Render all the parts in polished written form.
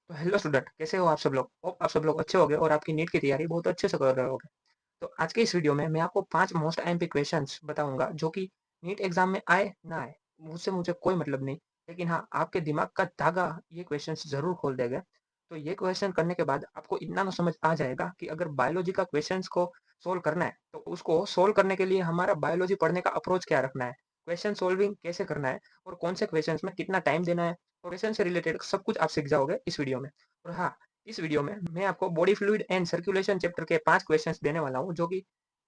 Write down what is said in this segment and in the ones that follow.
तो hello student, कैसे हो आप सब लोग? होप आप सब लोग अच्छे होंगे और आपकी नीट की तैयारी बहुत अच्छे से कर रहे होगे। तो आज के इस वीडियो में मैं आपको 5 मोस्ट आईएमपी क्वेश्चंस बताऊंगा जो कि नीट एग्जाम में आए ना आए, मुझसे मुझे कोई मतलब नहीं। लेकिन हाँ, आपके दिमाग का धागा ये क्वेश्चंस ज़रूर खोल देगा। तो ये क्वेश्चन करने के बाद आपको इतना तो समझ आ जाएगा कि अगर बायोलॉजी का क्वेश्चंस को सोल्व करना है, तो उसको सोल्व करने के लिए हमारा बायोलॉजी पढ़ने का अप्रोच क्या रखना है, क्वेश्चन सोल्विंग कैसे करना है और कौन से क्वेश्चंस में कितना टाइम देना है, क्वेश्चन से रिलेटेड सब कुछ आप सीख जाओगे इस वीडियो में। और हाँ, इस वीडियो में मैं आपको body fluid and circulation chapter के 5 क्वेश्चंस देने वाला हूँ जो कि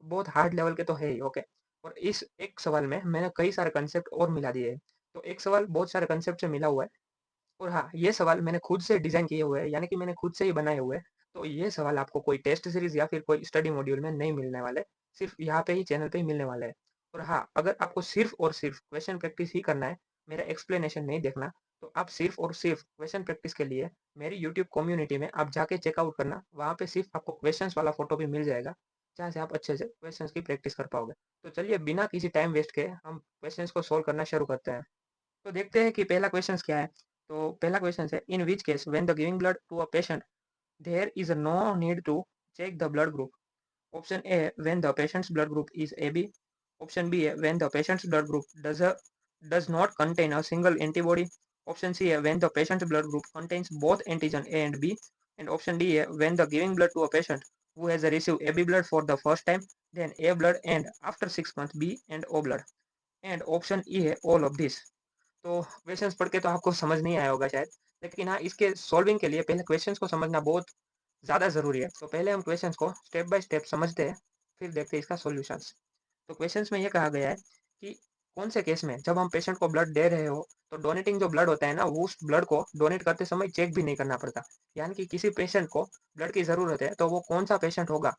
बहुत हार्ड लेवल के तो है ही, ओके। और इस एक सवाल में मैंने कई सारे कंसेप्ट और मिला दिए हैं। तो एक सवाल बहुत सारे कंसेप्ट से मिला हुआ है। और हाँ, ये सवाल मैंने खुद से डिजाइन किए हुए हैं, यानी कि मैंने खुद से ही बनाए हुए हैं। तो ये सवाल आपको कोई टेस्ट सीरीज या फिर कोई स्टडी मॉड्यूल में नहीं मिलने वाले, सिर्फ यहाँ पे ही चैनल पे ही मिलने वाले हैं। और हाँ, अगर आपको सिर्फ और सिर्फ क्वेश्चन प्रैक्टिस ही करना है, मेरा एक्सप्लेनेशन नहीं देखना, तो आप सिर्फ और सिर्फ क्वेश्चन प्रैक्टिस के लिए मेरी यूट्यूब कम्युनिटी में आप जाके चेकआउट करना। वहाँ पे सिर्फ आपको क्वेश्चंस वाला फोटो भी मिल जाएगा, जहाँ से आप अच्छे से क्वेश्चंस की प्रैक्टिस कर पाओगे। तो चलिए बिना किसी टाइम वेस्ट के हम क्वेश्चंस को सोल्व करना शुरू करते हैं। तो देखते हैं कि पहला क्वेश्चन क्या है। तो पहला क्वेश्चन है, in which case when the giving blood to a patient there is no need to check the blood group. Option A, when the patient's blood group is AB। Option B है, when the patient's blood group does not contain a single antibody। Option C है, when the patient's blood group contains both antigen A and B। And option D है, when the giving blood to a patient who has received AB blood for the first time, then A blood, and after 6 months B and O blood। And option E है, all of this. तो questions पढ़ के तो आपको समझ नहीं आया होगा शायद, लेकिन हाँ, इसके सॉल्विंग के लिए पहले क्वेश्चंस को समझना बहुत ज़्यादा ज़रूरी है। तो पहले हम क्वेश्चंस को स्टेप बाय स्टेप समझते हैं, फिर देखते हैं इसका सॉल्यूशंस। तो क्वेश्चंस में ये कहा गया है कि कौन से केस में जब हम पेशेंट को ब्लड दे रहे हो, तो डोनेटिंग जो ब्लड होता है ना, वो उस ब्लड को डोनेट करते समय चेक भी नहीं करना पड़ता। यानी कि किसी पेशेंट को ब्लड की ज़रूरत है, तो वो कौन सा पेशेंट होगा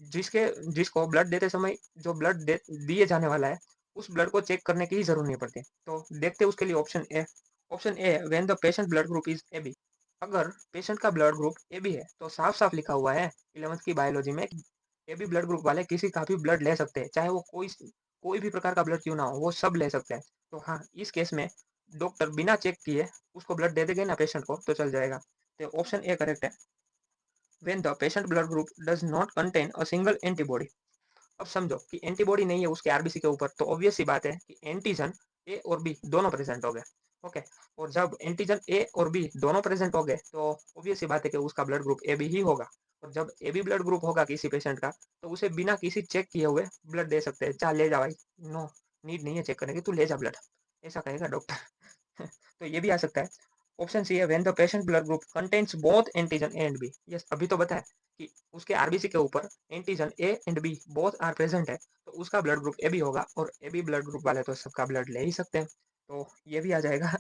जिसके जिसको ब्लड देते समय जो ब्लड दिए जाने वाला है, उस ब्लड को चेक करने की ही जरूरत नहीं पड़ती। तो देखते हैं उसके लिए option A, when the patient blood group is AB। अगर पेशेंट का ब्लड ग्रुप AB है, तो साफ साफ लिखा हुआ है 11th की बायोलॉजी में, AB ब्लड ग्रुप वाले किसी का भी ब्लड ले सकते हैं, चाहे वो कोई भी प्रकार का ब्लड क्यों ना हो, वो सब ले सकते हैं। तो हाँ, इस केस में डॉक्टर बिना चेक किए उसको ब्लड दे देंगे ना पेशेंट को, तो चल जाएगा। तो ऑप्शन ए करेक्ट है, when the patient blood group does not contain a single antibody. अब समझो कि एंटीबॉडी नहीं है उसके आरबीसी के ऊपर, तो ऑब्वियस सी बात है कि एंटीजन ए और बी दोनों प्रेजेंट हो गए। ओके। और जब एंटीजन ए और बी दोनों प्रेजेंट हो गए, तो ऑब्वियस सी बात है कि उसका ब्लड ग्रुप ए बी ही होगा। और जब ए बी ब्लड ग्रुप होगा किसी पेशेंट का, तो उसे बिना किसी चेक किए हुए ब्लड दे सकते हैं। चाल ले जा भाई, नो नीड नहीं है चेक करने की, तू ले जा ब्लड, ऐसा कहेगा डॉक्टर। तो ये भी आ सकता है। ऑप्शन सी है, when the patient blood group contains both antigen A and B. Yes, अभी तो बताया कि उसके आरबीसी के ऊपर antigen A and B both are present है, तो उसका ब्लड ग्रुप ए बी होगा। और ए बी ब्लड ग्रुप वाले तो सबका ब्लड ले ही सकते हैं, तो ये भी आ जाएगा।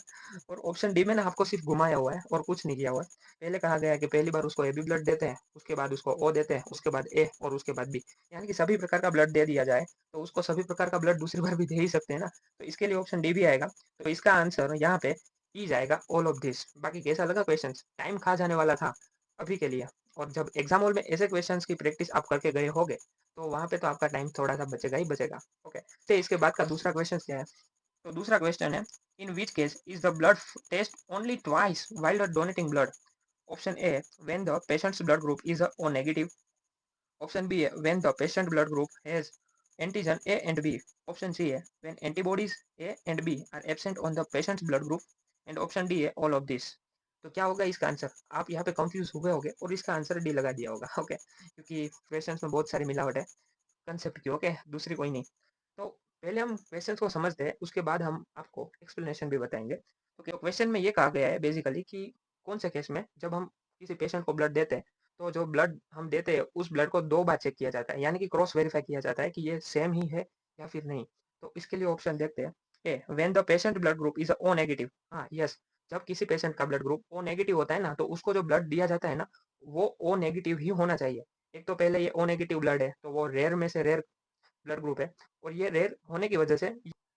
और ऑप्शन डी में ना आपको सिर्फ घुमाया हुआ है और कुछ नहीं किया हुआ है। पहले कहा गया है कि पहली बार उसको ए बी ब्लड देते हैं, उसके बाद उसको ओ देते हैं, उसके बाद ए और उसके बाद बी, यानी कि सभी प्रकार का ब्लड दे दिया जाए, तो उसको सभी प्रकार का ब्लड दूसरी बार भी दे ही सकते हैं ना। तो इसके लिए ऑप्शन डी भी आएगा। तो इसका आंसर यहाँ पे ई जाएगा, ऑल ऑफ दिस। बाकी कैसा लगा क्वेश्चन? टाइम खा जाने वाला था अभी के लिए। और जब एग्जाम हॉल में ऐसे क्वेश्चंस की प्रैक्टिस आप करके गए होगे, तो वहां पे तो आपका टाइम थोड़ा सा बचेगा ही बचेगा। ओके। तो इसके बाद का दूसरा क्वेश्चन क्या है? तो दूसरा क्वेश्चन है, in which case is the blood test only twice while donating blood. Option A, when the patient's blood group is O negative. Option B है, when the patient blood group has antigen A and B. Option C है, when antibodies A and B are absent on the patient's blood group. And option D है, all of this. तो क्या होगा इसका answer? आप यहाँ पे confuse हुए होगे और इसका आंसर डी लगा दिया होगा, ओके, क्योंकि क्वेश्चंस में बहुत सारी मिलावट है कंसेप्ट की, ओके, दूसरी कोई नहीं। तो पहले हम क्वेश्चंस को समझते हैं, उसके बाद हम आपको एक्सप्लेनेशन भी बताएंगे। तो क्वेश्चन में ये कहा गया है बेसिकली कि कौन से केस में जब हम किसी पेशेंट को ब्लड देते हैं, तो जो ब्लड हम देते हैं उस ब्लड को 2 बार चेक किया जाता है, यानी कि क्रॉस वेरीफाई किया जाता है कि ये सेम ही है या फिर नहीं। तो इसके लिए ऑप्शन देखते हैं। A, when the patient blood group is O negative. हाँ, यस, जब किसी पेशेंट का ब्लड ग्रुप ओ नेगेटिव होता है ना, तो उसको जो ब्लड दिया जाता है ना, वो ओ नेगेटिव ही होना चाहिए। एक तो पहले ये ओ नेगेटिव ब्लड है, तो वो रेयर में से रेयर ब्लड ग्रुप है। और ये रेयर होने की वजह से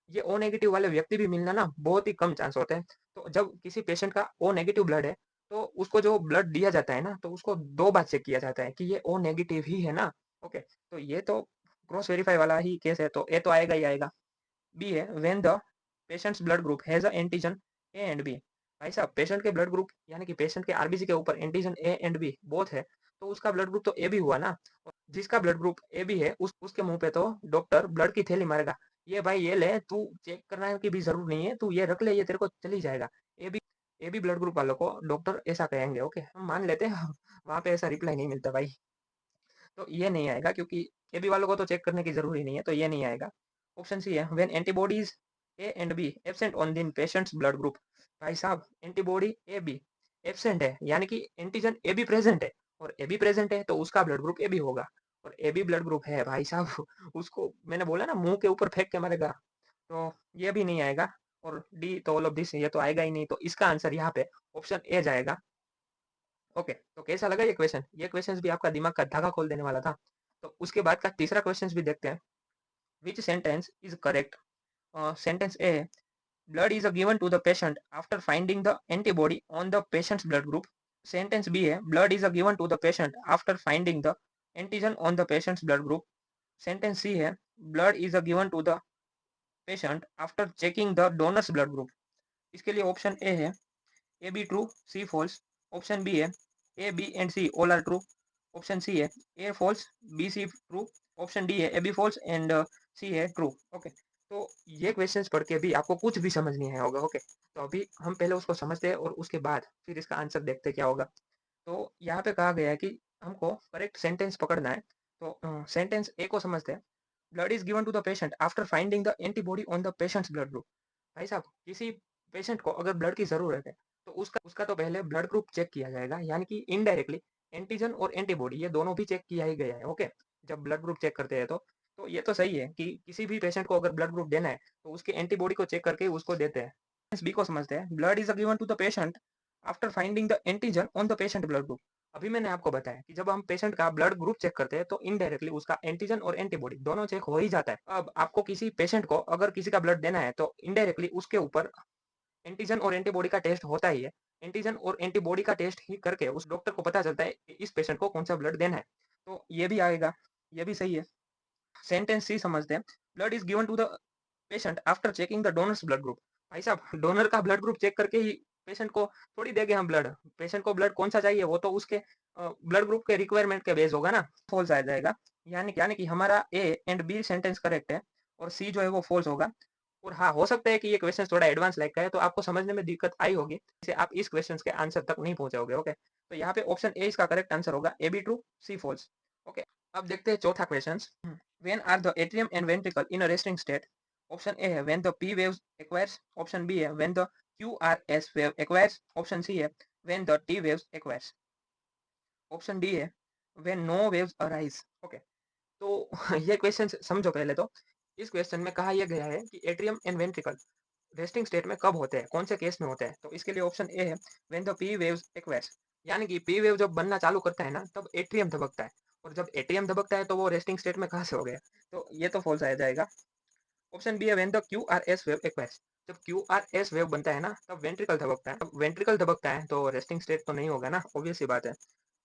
ये ओ नेगेटिव वाले व्यक्ति भी मिलना ना बहुत ही कम चांस होते हैं। तो जब किसी पेशेंट का ओ नेगेटिव ब्लड है, तो उसको जो ब्लड दिया जाता है ना, तो उसको 2 बार चेक किया जाता है कि ये ओ नेगेटिव ही है ना। ओके। तो ये तो क्रॉस वेरीफाई वाला ही केस है, तो ए तो आएगा ही आएगा। बी है, when the patient's blood group has a antigen A and B. भाई साहब पेशेंट के ब्लड ग्रुप यानी कि पेशेंट के आरबीसी के ऊपर antigen A and B both है, तो उसका ब्लड ग्रुप तो ए बी हुआ ना। और जिसका ब्लड ग्रुप ए बी है उसके मुंह पे तो डॉक्टर ब्लड की थैली मारेगा, ये भाई ये ले, तू चेक करना की भी जरूरत नहीं है, तू ये रख ले, ये तेरे को चली जाएगा। ए बी ब्लड ग्रुप वालों को डॉक्टर ऐसा कहेंगे, ओके हम मान लेते हैं। वहां पे ऐसा रिप्लाई नहीं मिलता भाई, तो ये नहीं आएगा क्योंकि ए बी वालों को तो चेक करने की जरूरी नहीं है, तो ये नहीं आएगा। ऑप्शन सी है when antibodies A and B absent on the patient's blood group. भाई साहब एंटीबॉडी ए बी एब्सेंट है यानी कि एंटीजन ए बी प्रेजेंट है, और ए बी प्रेजेंट है तो उसका ब्लड ग्रुप ए बी होगा, और ए बी ब्लड ग्रुप है भाई साहब। उसको मैंने बोला ना मुंह के ऊपर फेंक के मारेगा, तो ये भी नहीं आएगा। और डी तो ऑल ऑफ दिस ये तो आएगा ही नहीं, तो इसका आंसर यहाँ पे ऑप्शन ए जाएगा। ओके, तो कैसा लगा ये क्वेश्चन? ये क्वेश्चन भी आपका दिमाग का धागा खोल देने वाला था। तो उसके बाद का तीसरा क्वेश्चन भी देखते हैं। Which sentence is correct? Sentence A, blood is given to the patient after finding the antibody on the patient's blood group. Sentence B है, blood is given to the patient after finding the antigen on the patient's blood group. Sentence C है, blood is given to the patient after checking the donor's blood group. इसके लिए option A है A B true C false. Option B है A B and C all are true. Option C है A false B C true. Option D है A B false and C है true. Okay, तो ये questions पढ़ के भी आपको कुछ भी समझ नहीं आया होगा। ओके, तो अभी हम पहले उसको समझते हैं और उसके बाद फिर इसका आंसर देखते हैं क्या होगा। तो यहाँ पे कहा गया है कि हमको करेक्ट सेंटेंस पकड़ना है। तो सेंटेंस ए को समझते हैं। Blood is given to the patient after finding the antibody on the patient's blood group. भाई साहब किसी पेशेंट को अगर ब्लड की जरूरत है तो उसका उसका तो पहले ब्लड ग्रुप चेक किया जाएगा, यानी कि इनडायरेक्टली एंटीजन और एंटीबॉडी ये दोनों भी चेक किया ही गया है। ओके, जब ब्लड ग्रुप चेक करते हैं तो ये तो सही है कि किसी भी पेशेंट को अगर ब्लड ग्रुप देना है तो उसके एंटीबॉडी को चेक करके उसको देते हैं। बी को समझते हैं। Blood is given to the patient after finding the antigen on the patient blood group. अभी मैंने आपको बताया कि जब हम पेशेंट का ब्लड ग्रुप चेक करते हैं तो इनडायरेक्टली उसका एंटीजन और एंटीबॉडी दोनों चेक हो ही जाता है। अब आपको किसी पेशेंट को अगर किसी का ब्लड देना है तो इनडायरेक्टली उसके ऊपर एंटीजन और एंटीबॉडी का टेस्ट होता ही है। एंटीजन और एंटीबॉडी का टेस्ट ही करके उस डॉक्टर को पता चलता है कि इस पेशेंट को कौन सा ब्लड देना है, तो ये भी आएगा, ये भी सही है। सेंटेंस सी समझते हैं। Blood is given to the patient after checking the donor's blood group. भाई साहब डोनर का ब्लड ग्रुप चेक करके ही पेशेंट को थोड़ी देंगे हम ब्लड। पेशेंट को ब्लड कौन सा चाहिए वो तो उसके ब्लड ग्रुप के रिक्वायरमेंट के बेस होगा ना। फॉल्स आ जाएगा, यानी कि हमारा A and B sentence correct है और सी जो है वो फॉल्स होगा। और हाँ, हो सकता है कि ये क्वेश्चन थोड़ा एडवांस लाइक का है तो आपको समझने में दिक्कत आई होगी, जैसे आप इस क्वेश्चन के आंसर तक नहीं पहुंचे होगे। ओके, तो यहाँ पे ऑप्शन ए इसका करेक्ट आंसर होगा, A B true C false. Okay, अब देखते हैं चौथा question. When are the atrium and ventricle in a resting state? Option A है when the P waves acquires. Option B है when the QRS wave acquires. Option C है when the T waves acquires. Option D है when no waves arise. Okay, तो ये question समझो पहले तो। इस क्वेश्चन में कहा यह गया है कि atrium and ventricle resting state में कब होते हैं, कौन से केस में होते हैं। तो इसके लिए ऑप्शन ए है when the P waves acquires, यानी कि पी वेव जब बनना चालू करता है ना तब एट्रियम धबकता है, और जब एट्रियम धबकता है तो वो रेस्टिंग स्टेट में कहाँ से हो गया, तो ये तो फॉल्स आ जाएगा। ऑप्शन बी है when the Q R S wave acquires, जब क्यू आर एस वेव बनता है ना तब वेंट्रिकल धबकता है, अब वेंट्रिकल धबकता है तो रेस्टिंग स्टेट तो नहीं होगा ना, ऑब्वियस सी बात है।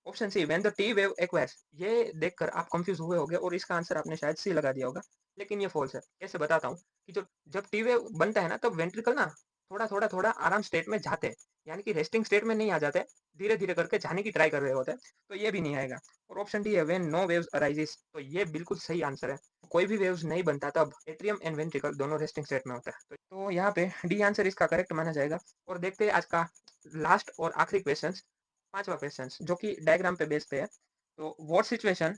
Option see when the T wave acquires, ये देखकर आप कंफ्यूज हुए होंगे और इसका आंसर आपने शायद सी लगा दिया होगा, लेकिन ये फॉल्स है। कैसे बताता हूँ कि जो जब टी वेव बनता है ना तब वेंट्रिकल ना थोड़ा आराम स्टेट में जाते हैं, यानी कि रेस्टिंग स्टेट में नहीं आ जाते, धीरे धीरे करके जाने की ट्राई कर रहे होते हैं, तो ये भी नहीं आएगा। और ऑप्शन डी है व्हेन नो वेव्स अराइजेस, तो ये बिल्कुल सही आंसर है। कोई भी वेव्स नहीं बनता तब एट्रियम एंड वेंट्रिकल दोनों रेस्टिंग स्टेट में होता है, तो यहाँ पे डी आंसर इसका करेक्ट माना जाएगा। और देखते हैं आज का लास्ट और आखिरी क्वेश्चन, पांचवा क्वेश्चन जो कि डायग्राम पे बेस्ड पे है। तो what situation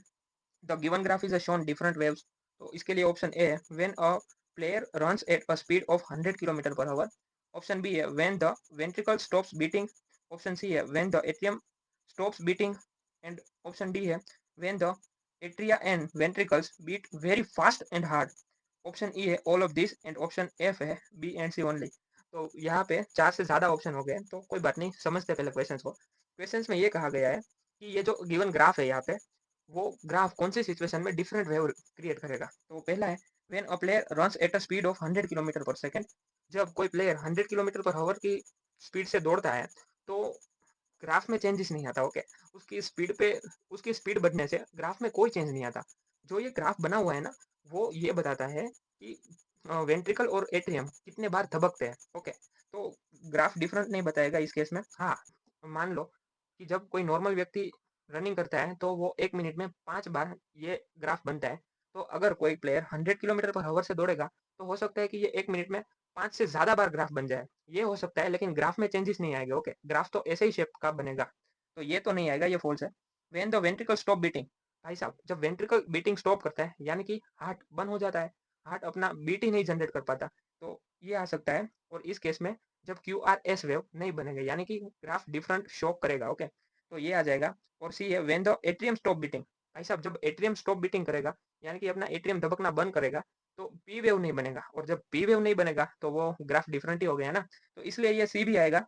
the given graph is shown different waves. तो इसके लिए ऑप्शन ए है when a player runs at a speed of 100 kilometre per hour. Option B है when the ventricle stops beating. Option C है when the atrium stops beating. And option D है when the atria and ventricles beat very fast and hard. Option E है all of this and option F है B and C only. तो यहाँ पे चार से ज्यादा ऑप्शन हो गए, तो कोई बात नहीं, समझते पहले क्वेश्चन को। क्वेश्चन में ये कहा गया है कि ये जो गिवन ग्राफ है यहाँ पे, वो ग्राफ कौन सी सिचुएशन में डिफरेंट वेव क्रिएट करेगा। तो पहला है when a player runs at a speed of 100 kilometre पर सेकंड, जब कोई प्लेयर 100 किलोमीटर पर आवर की स्पीड से दौड़ता है तो ग्राफ में चेंजेस नहीं आता। ओके, उसकी स्पीड पे उसकी स्पीड बढ़ने से ग्राफ में कोई चेंज नहीं आता। जो ये ग्राफ बना हुआ है ना वो ये बताता है कि वेंट्रिकल और एट्रियम कितने बार धबकते हैं। ओके, तो ग्राफ डिफरेंट नहीं बताएगा इस केस में। हाँ, मान लो कि जब कोई नॉर्मल व्यक्ति रनिंग करता है तो वो 1 मिनट में 5 बार ये ग्राफ बनता है। तो अगर कोई प्लेयर 100 किलोमीटर पर हावर से दौड़ेगा तो हो सकता है कि ये 1 मिनट में 5 से ज़्यादा बार ग्राफ बन जाए। ये हो सकता है लेकिन ग्राफ में चेंजेस नहीं आएगा, ओके? ग्राफ तो ऐसे ही शेप का बनेगा। तो ये तो नहीं आएगा, ये फ़ॉल्स है। When the ventricle stop beating, भाई साहब जब वेंट्रिकल बीटिंग स्टॉप करता है यानी कि हार्ट बंद हो जाता है, हार्ट अपना बीट ही नहीं जनरेट कर पाता। तो ये आ सकता है और इस केस में जब क्यूआरएस वेव नहीं बनेगा यानी कि ग्राफ डिफरेंट शो करेगा, ओके? तो ये आ जाएगा। और सी है when the atrium stop beating, भाई साहब जब एट्रियम स्टॉप बीटिंग करेगा यानी कि अपना एट्रियम धबकना बंद करेगा तो पी वेव नहीं बनेगा, और जब पी वेव नहीं बनेगा तो वो ग्राफ डिफरेंट ही हो गया ना। तो इसलिए ये सी भी आएगा।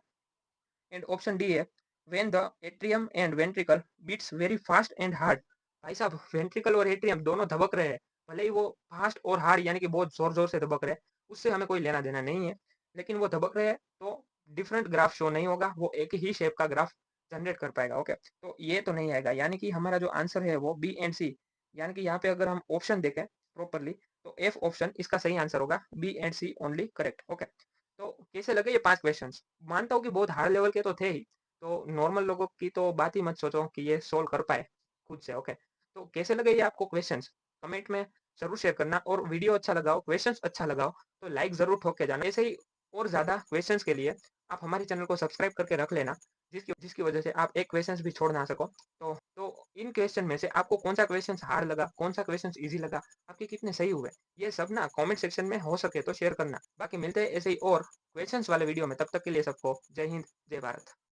एंड ऑप्शन डी है when the atrium and ventricle beats very fast and hard. भाई साहब वेंट्रिकल और एट्रियम दोनों धबक रहे हैं, भले ही वो फास्ट और हार्ड यानी कि बहुत जोर जोर से धबक रहे हैं, उससे हमें कोई लेना देना नहीं है। लेकिन वो धबक रहे हैं तो डिफरेंट ग्राफ शो नहीं होगा, वो एक ही शेप का ग्राफ जनरेट कर पाएगा, ओके? तो ये तो नहीं आएगा यानी कि हमारा जो आंसर है वो बी एंड सी। यानी कि यहाँ पे अगर हम ऑप्शन देखें प्रॉपरली तो एफ ऑप्शन इसका सही आंसर होगा, B and C only correct, okay? तो कैसे लगे ये 5 क्वेश्चंस? मानता हूँ कि बहुत हार्ड लेवल के तो थे ही, तो नॉर्मल लोगों की तो बात ही मत सोचो कि ये सोल्व कर पाए खुद से, ओके? तो कैसे लगे ये आपको क्वेश्चंस? कमेंट में ज़रूर शेयर करना, और वीडियो अच्छा लगा हो, क्वेश्चंस अच्छा लगा हो, तो लाइक ज़रूर ठोक के जाना। ऐसे ही और ज़्यादा क्वेश्चंस के लिए आप हमारे चैनल को सब्सक्राइब करके रख लेना, जिसकी जिसकी वजह से आप एक क्वेश्चंस भी छोड़ ना सको। तो इन क्वेश्चन में से आपको कौन-सा क्वेश्चंस हार्ड लगा, कौन-सा क्वेश्चंस ईज़ी लगा, आपके कितने सही हुए? ये सब ना कमेंट सेक्शन में हो सके तो शेयर करना। बाकी मिलते हैं ऐसे ही और क्वेश्चंस वाले वीडियो में, तब तक के लिए सबको जय हिंद, जय भारत।